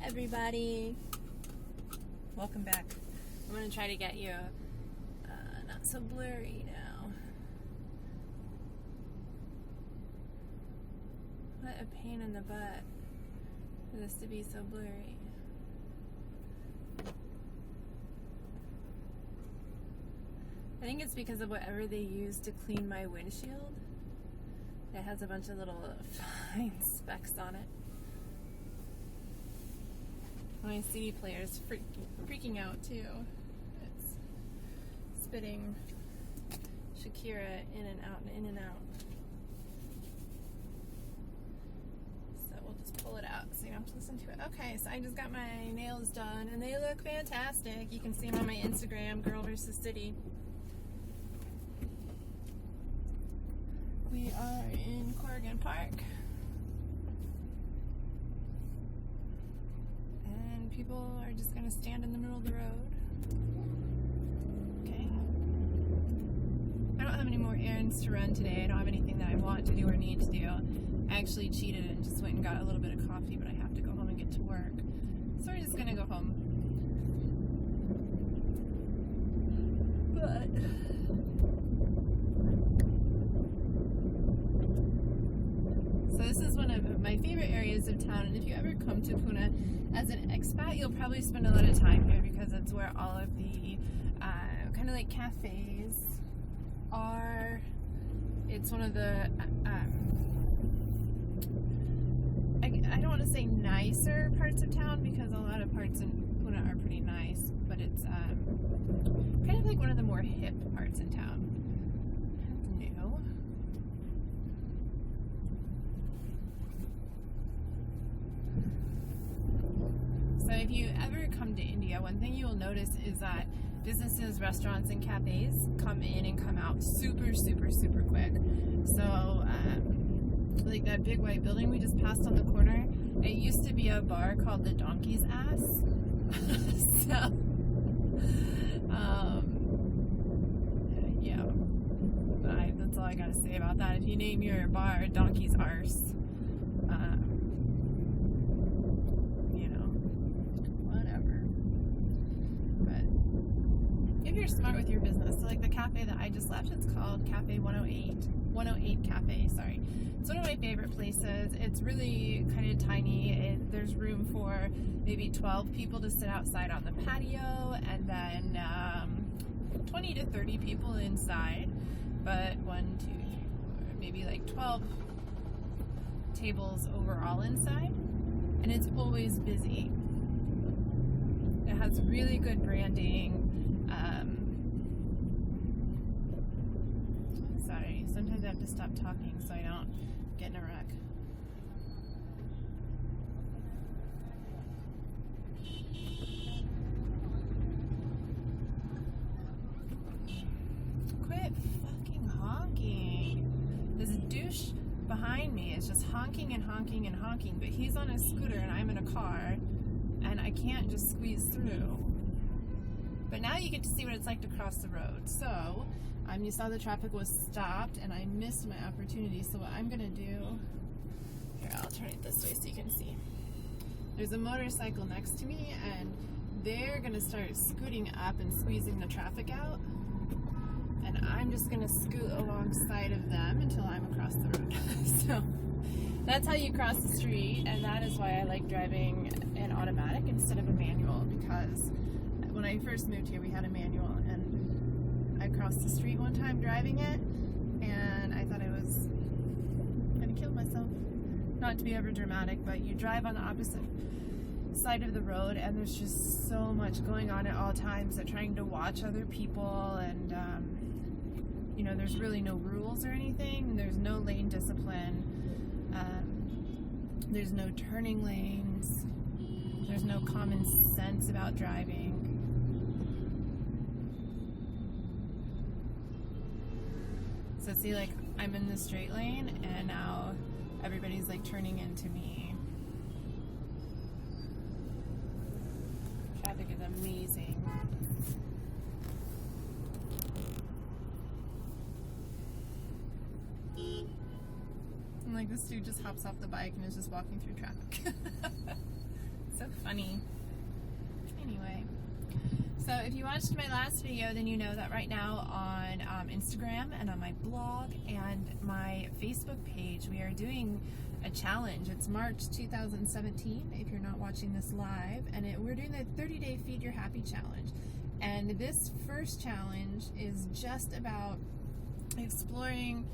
everybody. Welcome back. I'm going to try to get you not so blurry now. What a pain in the butt for this to be so blurry. I think it's because of whatever they use to clean my windshield. It has a bunch of little fine specks on it. My CD player is freaking out too. It's spitting Shakira in and out and in and out. So we'll just pull it out so you don't have to listen to it. Okay, so I just got my nails done and they look fantastic. You can see them on my Instagram, Girl vs. City. We are in Corrigan Park. And people are just going to stand in the middle of the road. Okay. I don't have any more errands to run today. I don't have anything that I want to do or need to do. I actually cheated and just went and got a little bit of coffee, but I have to go home and get to work. So we're just going to go home. But this is one of my favorite areas of town, and if you ever come to Pune as an expat, you'll probably spend a lot of time here because it's where all of the kind of like cafes are. It's one of the I don't want to say nicer parts of town because a lot of parts in Pune are pretty nice, but it's kind of like one of the more hip parts in town. New. So if you ever come to India, one thing you will notice is that businesses, restaurants, and cafes come in and come out super, super, super quick. So, like that big white building we just passed on the corner, it used to be a bar called the Donkey's Ass. So, yeah, that's all I gotta say about that. If you name your bar Donkey's Arse, if you're smart with your business, so like the cafe that I just left, it's called Cafe 108 Cafe, sorry. It's one of my favorite places. It's really kind of tiny. There's room for maybe 12 people to sit outside on the patio, and then 20 to 30 people inside, but 1, 2, 3, 4, maybe like 12 tables overall inside, and it's always busy. It has really good branding. Sorry, sometimes I have to stop talking so I don't get in a wreck. Quit fucking honking. This douche behind me is just honking and honking and honking, but he's on a scooter and I'm in a car, and I can't just squeeze through. But now you get to see what it's like to cross the road. So, you saw the traffic was stopped, and I missed my opportunity. So what I'm going to do, here, I'll turn it this way so you can see. There's a motorcycle next to me, and they're going to start scooting up and squeezing the traffic out. And I'm just going to scoot alongside of them until I'm across the road. So, that's how you cross the street, and that is why I like driving an automatic instead of a manual, because when I first moved here, we had a manual, and I crossed the street one time driving it, and I thought I was going to kill myself. Not to be ever dramatic, but you drive on the opposite side of the road, and there's just so much going on at all times, that trying to watch other people, and there's really no rules or anything. There's no lane discipline. There's no turning lanes. There's no common sense about driving. So see, like, I'm in the straight lane, and now everybody's like turning into me. Traffic is amazing. And like this dude just hops off the bike and is just walking through traffic. So funny. Anyway, so if you watched my last video, then you know that right now on Instagram and on my blog and my Facebook page, we are doing a challenge. It's March 2017, if you're not watching this live, and we're doing the 30-day Feed Your Happy challenge. And this first challenge is just about exploring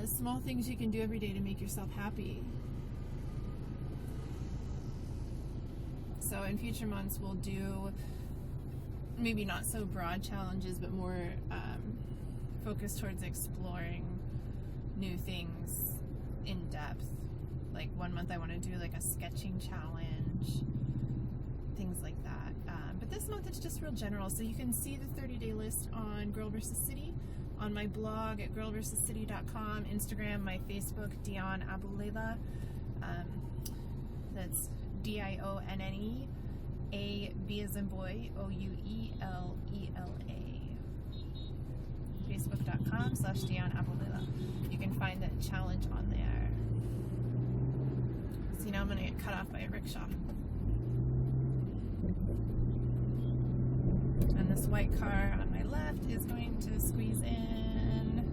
small things you can do every day to make yourself happy. So in future months, we'll do maybe not so broad challenges, but more focused towards exploring new things in depth. Like 1 month I want to do like a sketching challenge, things like that. But this month it's just real general. So you can see the 30-day list on Girl vs. City, on my blog at girlversuscity.com, Instagram, my Facebook, Dion Abulela. That's Dionnne, A B as in boy, Ouelela. Facebook.com/Dion Abulela. You can find the challenge on there. See, now I'm going to get cut off by a rickshaw. And this white car on my left is going to squeeze in.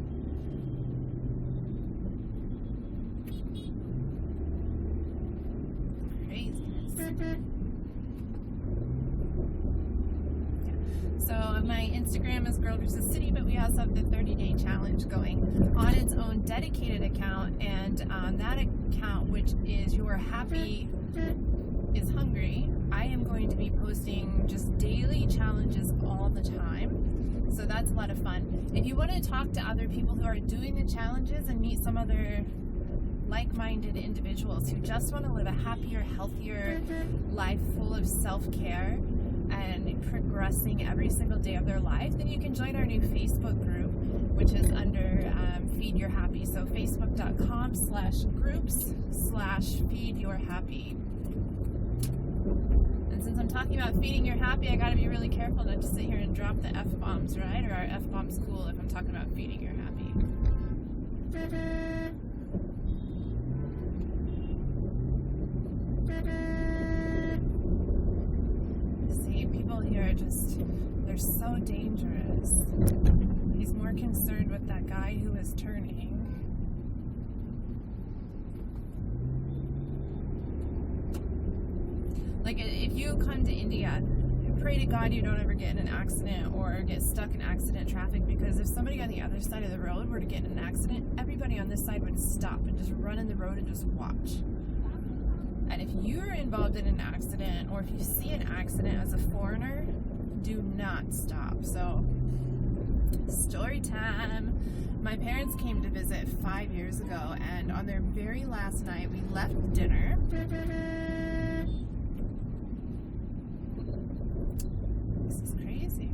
Craziness. So my Instagram is Girl vs. City, but we also have the 30-day challenge going on its own dedicated account, and on that account, which is Your Happy is Hungry, I am going to be posting just daily challenges all the time. So that's a lot of fun. If you want to talk to other people who are doing the challenges and meet some other like-minded individuals who just want to live a happier, healthier life full of self-care and progressing every single day of their life, then you can join our new Facebook group, which is under Feed Your Happy. So facebook.com/groups/Feed Your Happy. And since I'm talking about feeding your happy, I gotta be really careful not to sit here and drop the F-bombs, right? Or are F-bombs cool if I'm talking about feeding your happy? People here are just, they're so dangerous. He's more concerned with that guy who is turning. Like, if you come to India, pray to God you don't ever get in an accident or get stuck in accident traffic, because if somebody on the other side of the road were to get in an accident, everybody on this side would stop and just run in the road and just watch. And if you're involved in an accident, or if you see an accident as a foreigner, do not stop. So, story time. My parents came to visit 5 years ago, and on their very last night, we left dinner. This is crazy.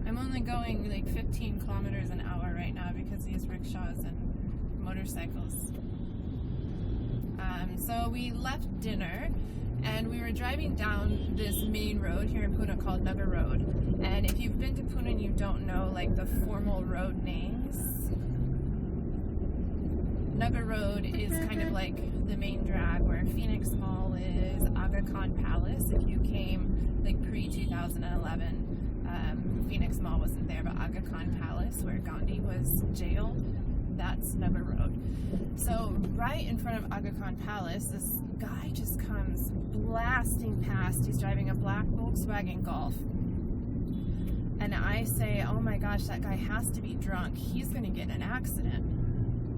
I'm only going like 15 kilometers an hour right now because these rickshaws and motorcycles. So we left dinner and we were driving down this main road here in Pune called Nagar Road. And if you've been to Pune and you don't know like the formal road names, Nagar Road is kind of like the main drag where Phoenix Mall is, Aga Khan Palace. If you came like pre-2011, Phoenix Mall wasn't there, but Aga Khan Palace, where Gandhi was jailed, that's Nagar Road. So right in front of Aga Khan Palace, this guy just comes blasting past. He's driving a black Volkswagen Golf. And I say, oh my gosh, that guy has to be drunk. He's going to get in an accident.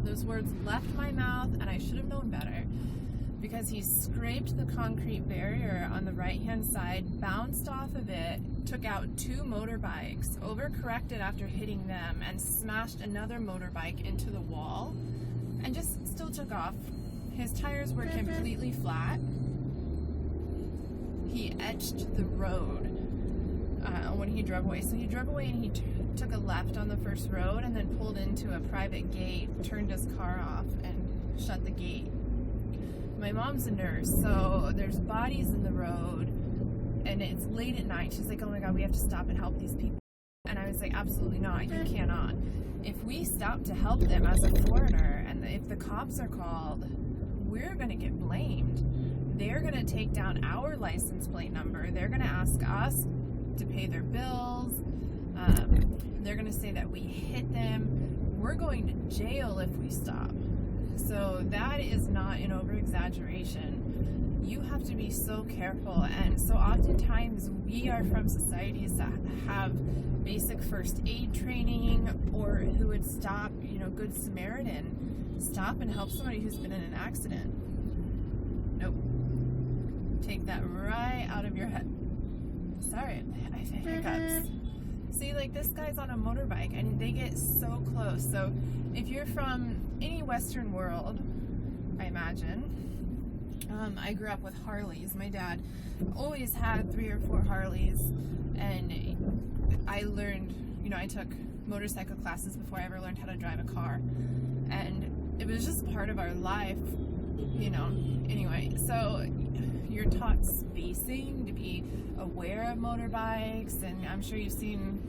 Those words left my mouth, and I should have known better, because he scraped the concrete barrier on the right-hand side, bounced off of it, took out 2 motorbikes, overcorrected after hitting them, and smashed another motorbike into the wall, and just still took off. His tires were completely flat. He etched the road when he drove away. So he drove away and he took a left on the first road and then pulled into a private gate, turned his car off, and shut the gate. My mom's a nurse, so there's bodies in the road, and it's late at night. She's like, oh my God, we have to stop and help these people. And I was like, absolutely not, you cannot. If we stop to help them as a foreigner, and if the cops are called, we're going to get blamed. They're going to take down our license plate number. They're going to ask us to pay their bills. They're going to say that we hit them. We're going to jail if we stop. So that is not an over-exaggeration. You have to be so careful. And so oftentimes we are from societies that have basic first aid training, or who would stop, Good Samaritan, stop and help somebody who's been in an accident. Nope. Take that right out of your head. Sorry, I have hiccups. See, like, this guy's on a motorbike and they get so close. So if you're from any Western world, I imagine, I grew up with Harleys. My dad always had 3 or 4 Harleys, and I learned, I took motorcycle classes before I ever learned how to drive a car, and it was just part of our life, Anyway, so you're taught spacing, to be aware of motorbikes, and I'm sure you've seen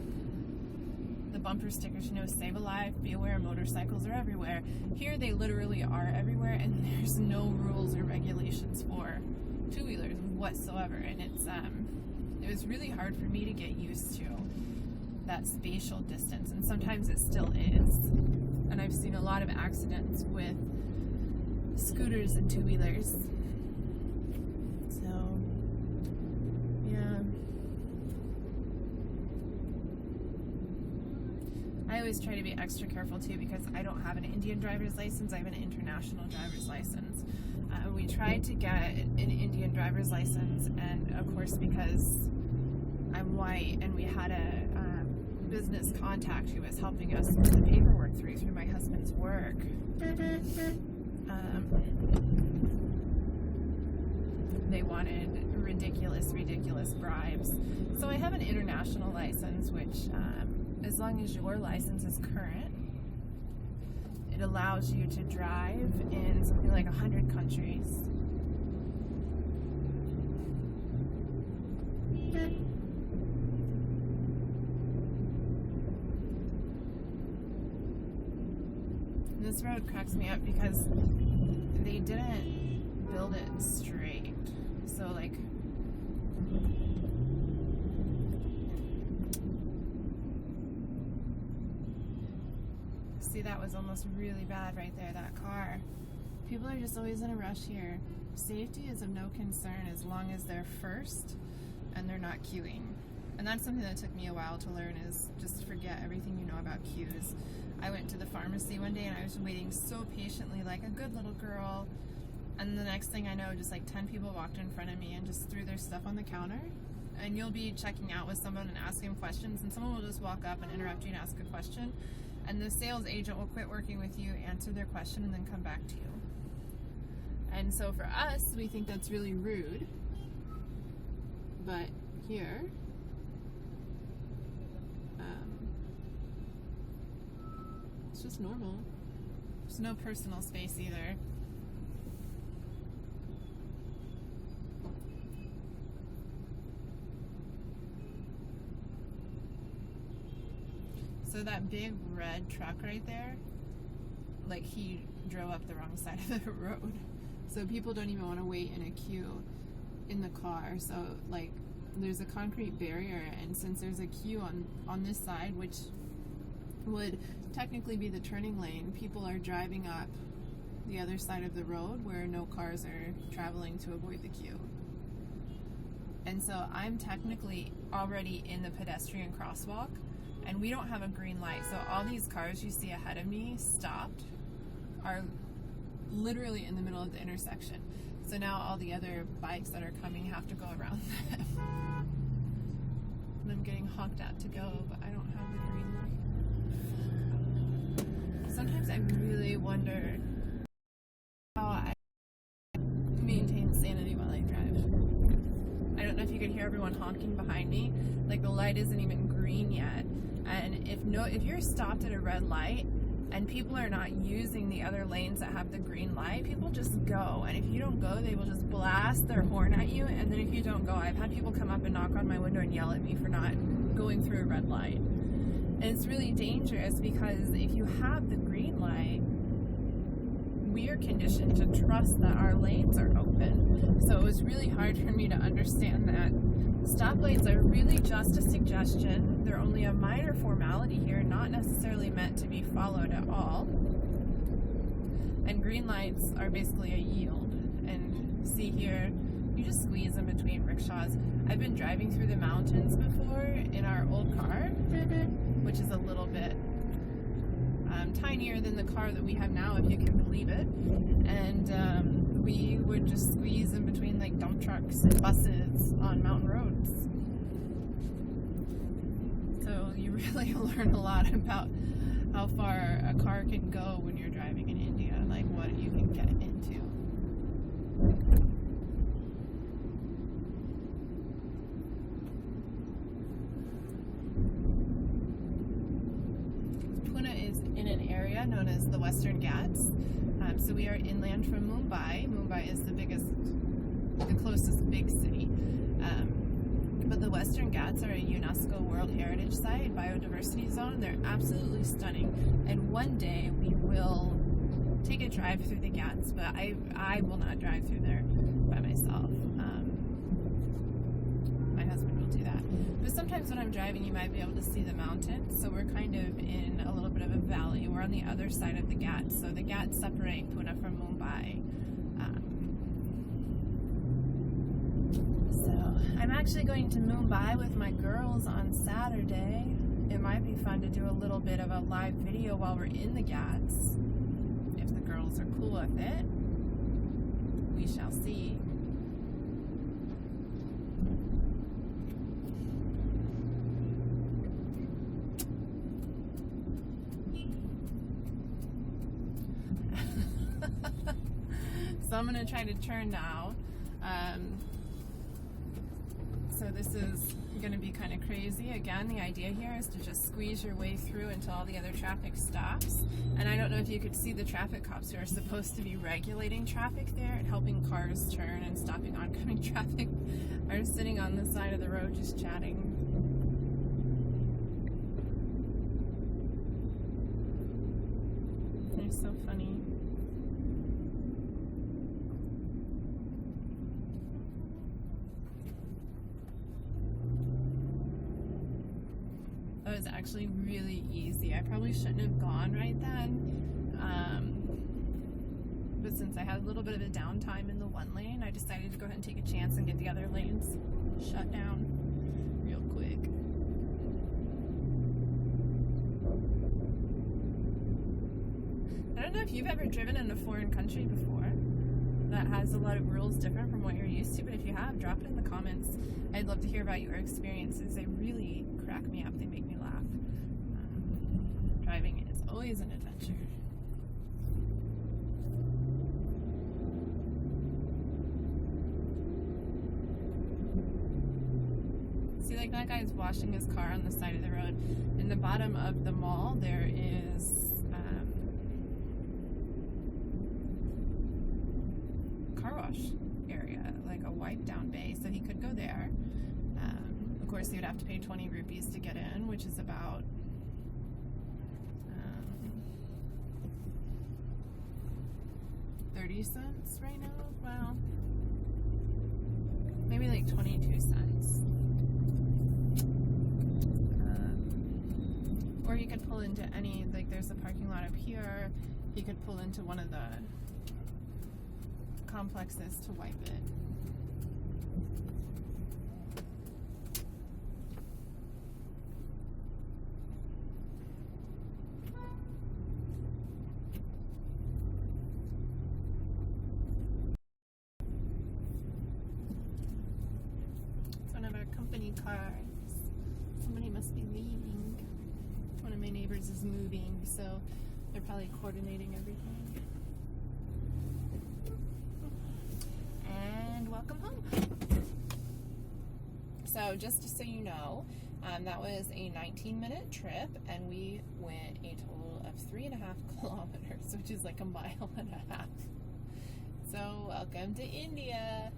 the bumper stickers, save a life, be aware motorcycles are everywhere. Here they literally are everywhere, and there's no rules or regulations for two-wheelers whatsoever, and it was really hard for me to get used to that spatial distance, and sometimes it still is. And I've seen a lot of accidents with scooters and two-wheelers. So, yeah. I always try to be extra careful too, because I don't have an Indian driver's license. I have an international driver's license. We tried to get an Indian driver's license, and of course, because I'm white and we had a business contact who was helping us with the paperwork through my husband's work, they wanted ridiculous bribes. So I have an international license, which as long as your license is current, it allows you to drive in something like 100 countries. This road cracks me up because they didn't build it straight. So, like, see, that was almost really bad right there, that car. People are just always in a rush here. Safety is of no concern as long as they're first and they're not queuing. And that's something that took me a while to learn, is just forget everything you know about queues. I went to the pharmacy one day and I was waiting so patiently, like a good little girl. And the next thing I know, just like 10 people walked in front of me and just threw their stuff on the counter. And you'll be checking out with someone and asking questions, and someone will just walk up and interrupt you and ask a question. And the sales agent will quit working with you, answer their question, and then come back to you. And so for us, we think that's really rude. But here, it's just normal. There's no personal space either. So that big red truck right there, like, he drove up the wrong side of the road. So people don't even want to wait in a queue in the car. So, like, there's a concrete barrier, and since there's a queue on this side, which would technically be the turning lane, people are driving up the other side of the road where no cars are traveling to avoid the queue. And so I'm technically already in the pedestrian crosswalk, and we don't have a green light. So all these cars you see ahead of me stopped are literally in the middle of the intersection. So now all the other bikes that are coming have to go around them. And I'm getting honked at to go, but I don't have the green light. Sometimes I really wonder how I maintain sanity while I drive. I don't know if you could hear everyone honking behind me. Like, the light isn't even green yet. And if you're stopped at a red light and people are not using the other lanes that have the green light, people just go. And if you don't go, they will just blast their horn at you. And then if you don't go, I've had people come up and knock on my window and yell at me for not going through a red light. And it's really dangerous, because if you have the green light, we're conditioned to trust that our lanes are open. So it was really hard for me to understand that stoplights are really just a suggestion. They're only a minor formality here, not necessarily meant to be followed at all. And green lights are basically a yield. And see here, you just squeeze in between rickshaws. I've been driving through the mountains before in our old car, which is a little bit tinier than the car that we have now, if you can believe it. And we would just squeeze in between like dump trucks and buses on mountain roads. So you really learn a lot about how far a car can go when you're driving in India, like what you can get into. Pune is in an area known as the Western Ghats. So we are inland from Mumbai. Mumbai is the closest big city. But the Western Ghats are a UNESCO World Heritage Site, biodiversity zone. They're absolutely stunning. And one day we will take a drive through the Ghats, but I will not drive through there by myself. My husband will do that. But sometimes when I'm driving, you might be able to see the mountains. So we're kind of in a little bit of a valley. We're on the other side of the Ghats. So the Ghats separate Pune from Mumbai. I'm actually going to Mumbai with my girls on Saturday. It might be fun to do a little bit of a live video while we're in the Ghats. If the girls are cool with it, we shall see. So I'm going to try to turn now. So this is going to be kind of crazy. Again, the idea here is to just squeeze your way through until all the other traffic stops. And I don't know if you could see the traffic cops who are supposed to be regulating traffic there and helping cars turn and stopping oncoming traffic are sitting on the side of the road just chatting. They're so funny. It was actually really easy. I probably shouldn't have gone right then. But since I had a little bit of a downtime in the one lane, I decided to go ahead and take a chance and get the other lanes shut down real quick. I don't know if you've ever driven in a foreign country before that has a lot of rules different from what you're used to, but if you have, drop it in the comments. I'd love to hear about your experiences. They really crack me up. They make me laugh. Driving is always an adventure. See, like that guy's washing his car on the side of the road. In the bottom of the mall, there is car wash area, like a wipe down bay, so he could go there. Of course, he would have to pay 20 rupees to get in, which is about 30 cents right now. Well, maybe like 22 cents. Or you could pull into any, like there's a parking lot up here. You could pull into one of the complexes to wipe it. It's one of our company cars. Somebody must be leaving. One of my neighbors is moving, so they're probably coordinating everything. Welcome home. So just so you know, that was a 19-minute trip, and we went a total of 3.5 kilometers, which is like a mile and a half. So welcome to India.